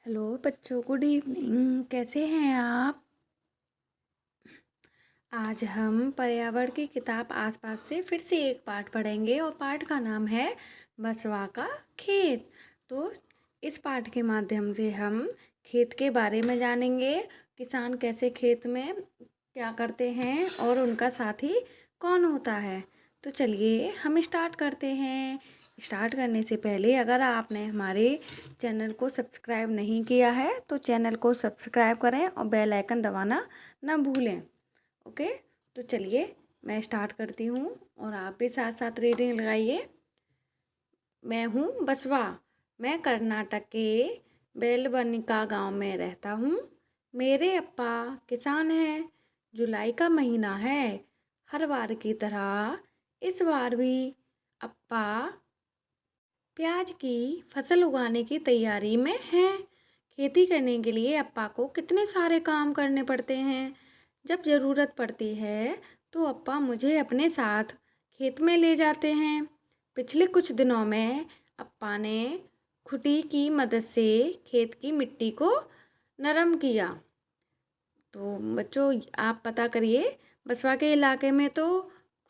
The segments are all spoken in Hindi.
हेलो बच्चों, गुड इवनिंग। कैसे हैं आप? आज हम पर्यावरण की किताब आसपास से फिर से एक पाठ पढ़ेंगे और पाठ का नाम है बसवा का खेत। तो इस पाठ के माध्यम से हम खेत के बारे में जानेंगे। किसान कैसे खेत में क्या करते हैं और उनका साथी कौन होता है। तो चलिए हम स्टार्ट करते हैं। स्टार्ट करने से पहले अगर आपने हमारे चैनल को सब्सक्राइब नहीं किया है तो चैनल को सब्सक्राइब करें और बेल आइकन दबाना ना भूलें। ओके, तो चलिए मैं स्टार्ट करती हूँ और आप भी साथ साथ रीडिंग लगाइए। मैं हूँ बसवा। मैं कर्नाटक के बेलबनिका गांव में रहता हूँ। मेरे अप्पा किसान हैं। जुलाई का महीना है। हर बार की तरह इस बार भी अप्पा प्याज की फसल उगाने की तैयारी में हैं। खेती करने के लिए अप्पा को कितने सारे काम करने पड़ते हैं। जब ज़रूरत पड़ती है तो अप्पा मुझे अपने साथ खेत में ले जाते हैं। पिछले कुछ दिनों में अप्पा ने खुटी की मदद से खेत की मिट्टी को नरम किया। तो बच्चों आप पता करिए, बसवा के इलाके में तो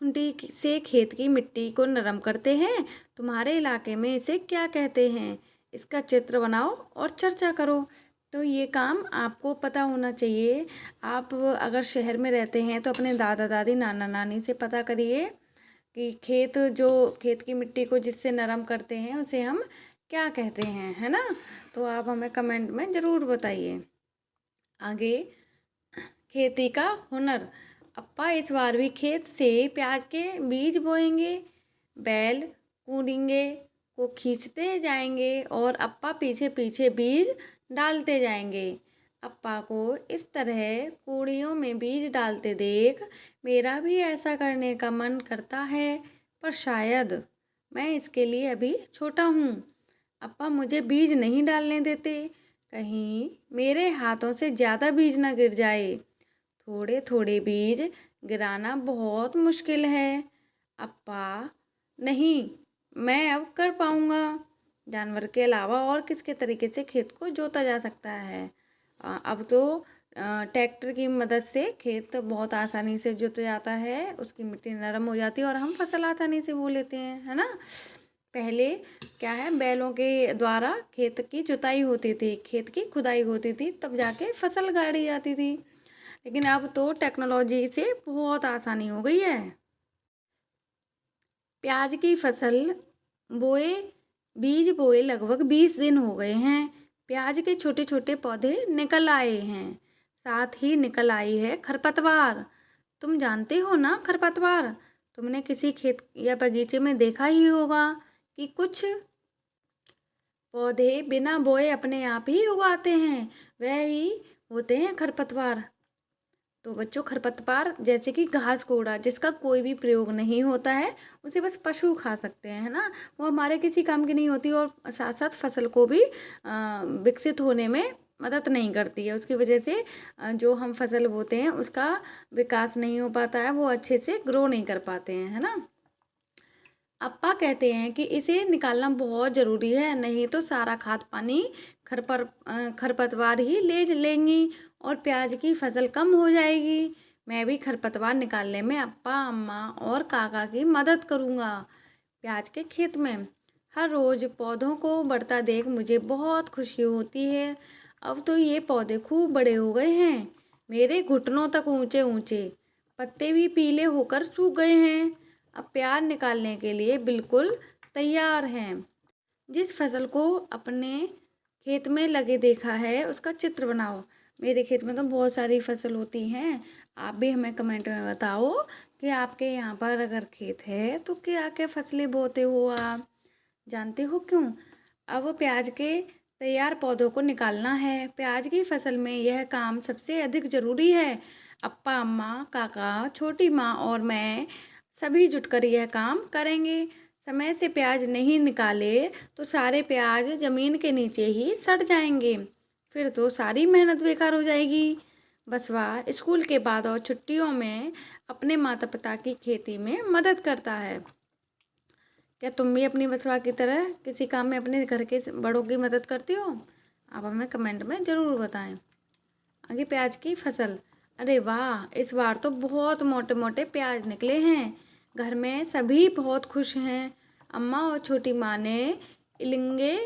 खुंटी से खेत की मिट्टी को नरम करते हैं। तुम्हारे इलाके में इसे क्या कहते हैं? इसका चित्र बनाओ और चर्चा करो। तो ये काम आपको पता होना चाहिए। आप अगर शहर में रहते हैं तो अपने दादा दादी नाना नानी से पता करिए कि खेत की मिट्टी को जिससे नरम करते हैं उसे हम क्या कहते हैं, है ना। तो आप हमें कमेंट में ज़रूर बताइए। आगे, खेती का हुनर। अप्पा इस बार भी खेत से प्याज के बीज बोएंगे। बैल कूड़ेंगे को खींचते जाएंगे और अप्पा पीछे पीछे बीज डालते जाएंगे। अप्पा को इस तरह कूड़ियों में बीज डालते देख मेरा भी ऐसा करने का मन करता है, पर शायद मैं इसके लिए अभी छोटा हूँ। अप्पा मुझे बीज नहीं डालने देते, कहीं मेरे हाथों से ज़्यादा बीज ना गिर जाए। थोड़े थोड़े बीज गिराना बहुत मुश्किल है। अप्पा नहीं, मैं अब कर पाऊँगा। जानवर के अलावा और किसके तरीके से खेत को जोता जा सकता है? अब तो ट्रैक्टर की मदद से खेत बहुत आसानी से जोता जाता है। उसकी मिट्टी नरम हो जाती है और हम फसल आसानी से बो लेते हैं, है ना। पहले क्या है, बैलों के द्वारा खेत की जुताई होती थी, खेत की खुदाई होती थी, तब जाके फसल गाड़ी जाती थी। लेकिन अब तो टेक्नोलॉजी से बहुत आसानी हो गई है। प्याज की फसल बोए बीज बोए लगभग 20 दिन हो गए हैं। प्याज के छोटे छोटे पौधे निकल आए हैं। साथ ही निकल आई है खरपतवार। तुम जानते हो ना खरपतवार? तुमने किसी खेत या बगीचे में देखा ही होगा कि कुछ पौधे बिना बोए अपने आप ही उगाते हैं। वह ही होते हैं खरपतवार। तो बच्चों, खरपतवार जैसे कि घास कूड़ा जिसका कोई भी प्रयोग नहीं होता है, उसे बस पशु खा सकते हैं, है ना। वो हमारे किसी काम की नहीं होती और साथ साथ फसल को भी विकसित होने में मदद नहीं करती है। उसकी वजह से जो हम फसल बोते हैं उसका विकास नहीं हो पाता है, वो अच्छे से ग्रो नहीं कर पाते हैं, है ना। अप्पा कहते हैं कि इसे निकालना बहुत ज़रूरी है, नहीं तो सारा खाद पानी खरपतवार ही ले लेंगी और प्याज की फसल कम हो जाएगी। मैं भी खरपतवार निकालने में अप्पा अम्मा और काका की मदद करूँगा। प्याज के खेत में हर रोज़ पौधों को बढ़ता देख मुझे बहुत खुशी होती है। अब तो ये पौधे खूब बड़े हो गए हैं, मेरे घुटनों तक ऊंचे ऊंचे। पत्ते भी पीले होकर सूख गए हैं। अब प्याज निकालने के लिए बिल्कुल तैयार हैं। जिस फसल को अपने खेत में लगे देखा है उसका चित्र बनाओ। मेरे खेत में तो बहुत सारी फसल होती हैं। आप भी हमें कमेंट में बताओ कि आपके यहाँ पर अगर खेत है तो क्या क्या फसलें बोते हो आप, जानते हो क्यों? अब प्याज के तैयार पौधों को निकालना है। प्याज की फसल में यह काम सबसे अधिक ज़रूरी है। अप्पा अम्मा काका छोटी माँ और मैं सभी जुटकर यह काम करेंगे। समय से प्याज नहीं निकाले तो सारे प्याज ज़मीन के नीचे ही सड़ जाएंगे। फिर तो सारी मेहनत बेकार हो जाएगी। बसवा स्कूल के बाद और छुट्टियों में अपने माता पिता की खेती में मदद करता है। क्या तुम भी अपनी बसवा की तरह किसी काम में अपने घर के बड़ों की मदद करती हो? आप हमें कमेंट में ज़रूर बताएं। आगे प्याज की फसल। अरे वाह, इस बार तो बहुत मोटे मोटे प्याज निकले हैं। घर में सभी बहुत खुश हैं। अम्मा और छोटी माँ ने इलिंगे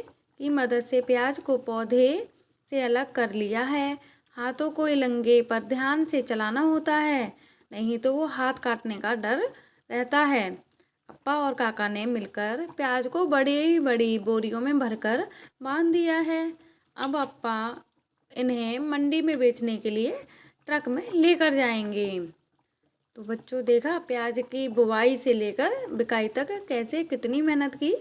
की मदद से प्याज को पौधे से अलग कर लिया है। हाथों को इलंगे पर ध्यान से चलाना होता है, नहीं तो वो हाथ काटने का डर रहता है। अप्पा और काका ने मिलकर प्याज को बड़ी बड़ी बोरियों में भरकर बांध दिया है। अब अप्पा इन्हें मंडी में बेचने के लिए ट्रक में लेकर जाएंगे। तो बच्चों, देखा प्याज की बुवाई से लेकर बिकाई तक कैसे कितनी मेहनत की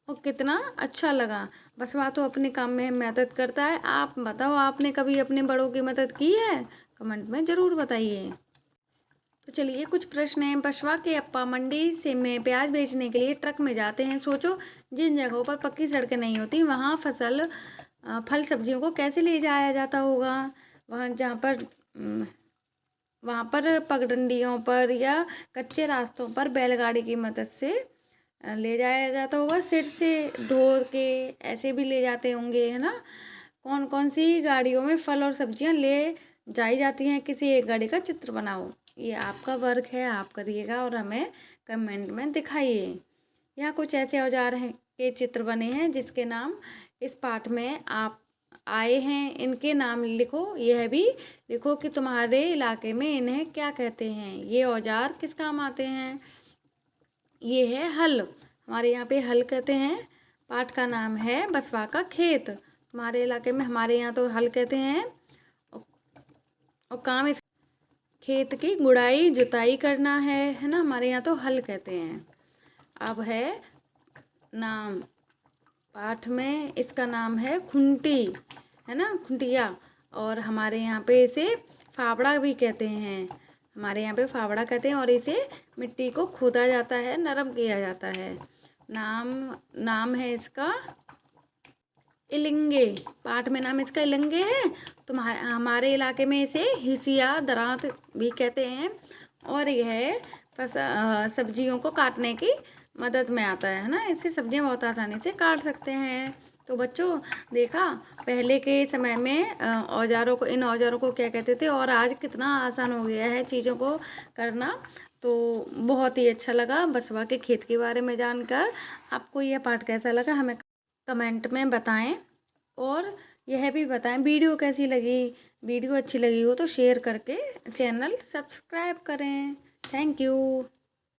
और कितना अच्छा लगा। बसवा तो अपने काम में मदद करता है। आप बताओ, आपने कभी अपने बड़ों की मदद की है? कमेंट में ज़रूर बताइए। तो चलिए, कुछ प्रश्न हैं। बसवा के अप्पा मंडी से में प्याज बेचने के लिए ट्रक में जाते हैं। सोचो, जिन जगहों पर पक्की सड़कें नहीं होती वहाँ फल सब्जियों को कैसे ले जाया जाता होगा। वहाँ पर पगडंडियों पर या कच्चे रास्तों पर बैलगाड़ी की मदद से ले जाया जाता होगा। सिर से ढो के ऐसे भी ले जाते होंगे, है ना। कौन कौन सी गाड़ियों में फल और सब्जियाँ ले जाई जाती हैं, किसी एक गाड़ी का चित्र बनाओ। ये आपका वर्क है, आप करिएगा और हमें कमेंट में दिखाइए। यहाँ कुछ ऐसे औजार हैं के चित्र बने हैं जिसके नाम इस पाठ में आप आए हैं। इनके नाम लिखो। यह भी लिखो कि तुम्हारे इलाके में इन्हें क्या कहते हैं। ये औजार किस काम आते हैं। ये है हल, हमारे यहाँ पे हल कहते हैं। पाठ का नाम है बसवा का खेत। तुम्हारे इलाके में, हमारे यहाँ तो हल कहते हैं। और काम इस खेत की गुड़ाई जुताई करना है ना। हमारे यहाँ तो हल कहते हैं। अब है नाम, पाठ में इसका नाम है खुंटी, है ना, खुंटिया। और हमारे यहाँ पे इसे फावड़ा भी कहते हैं। हमारे यहाँ पे फावड़ा कहते हैं। और इसे मिट्टी को खोदा जाता है, नरम किया जाता है। नाम है इसका इलिंगे। पाठ में नाम इसका इलिंगे है। तो हमारे इलाके में इसे हिसिया दरांत भी कहते हैं। और यह सब्जियों को काटने की मदद में आता है ना। इससे सब्जियां बहुत आसानी से काट सकते हैं। तो बच्चों, देखा पहले के समय में इन औजारों को क्या कहते थे और आज कितना आसान हो गया है चीज़ों को करना। तो बहुत ही अच्छा लगा बसवा के खेत के बारे में जानकर। आपको यह पाठ कैसा लगा हमें कमेंट में बताएं। और यह भी बताएं वीडियो कैसी लगी। वीडियो अच्छी लगी हो तो शेयर करके चैनल सब्सक्राइब करें। Thank you.